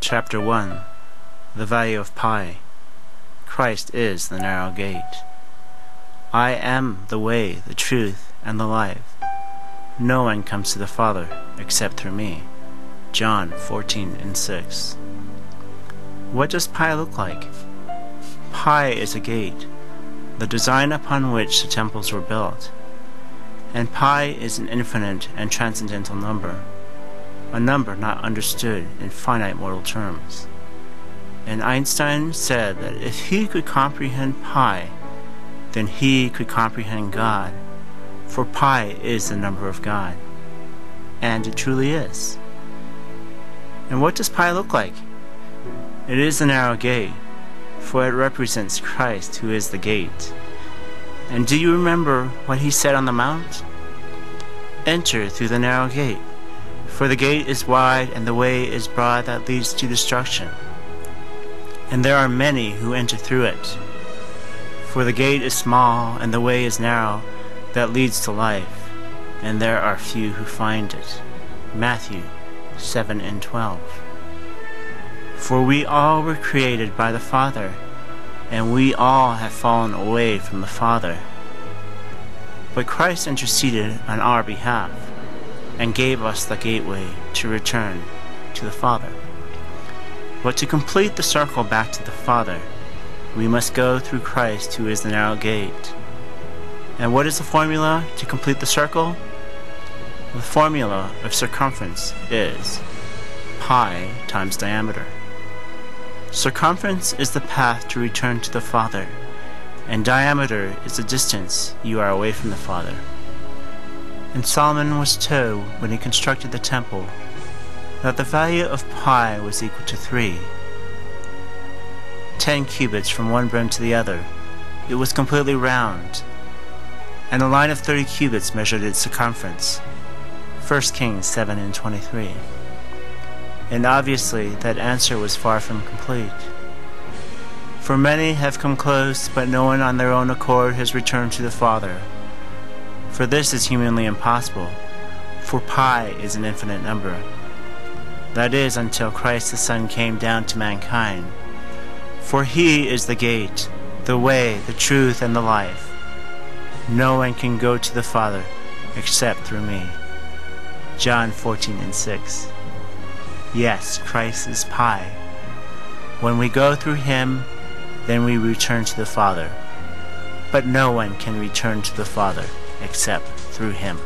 Chapter 1. The Value of Pi. Christ is the narrow gate. I am the way, the truth, and the life. No one comes to the Father except through me. John 14:6. What does pi look like? Pi is a gate, the design upon which the temples were built. And pi is an infinite and transcendental number, a number not understood in finite mortal terms. And Einstein said that if he could comprehend pi, then he could comprehend God, for pi is the number of God. And it truly is. And what does pi look like? It is the narrow gate, for it represents Christ, who is the gate. And do you remember what he said on the mount? Enter through the narrow gate, for the gate is wide and the way is broad that leads to destruction, and there are many who enter through it. For the gate is small and the way is narrow that leads to life, and there are few who find it. Matthew 7:12. For we all were created by the Father, and we all have fallen away from the Father. But Christ interceded on our behalf, and gave us the gateway to return to the Father. But to complete the circle back to the Father, we must go through Christ, who is the narrow gate. And what is the formula to complete the circle? The formula of circumference is pi times diameter. Circumference is the path to return to the Father, and diameter is the distance you are away from the Father. And Solomon was told, when he constructed the temple, that the value of pi was equal to 3. 10 cubits from one brim to the other. It was completely round, and a line of 30 cubits measured its circumference. 1 Kings 7:23. And obviously that answer was far from complete. For many have come close, but no one on their own accord has returned to the Father. For this is humanly impossible, for pi is an infinite number. That is, until Christ the Son came down to mankind. For he is the gate, the way, the truth, and the life. No one can go to the Father except through me. John 14:6. Yes, Christ is pi. When we go through him, then we return to the Father. But no one can return to the Father except through him.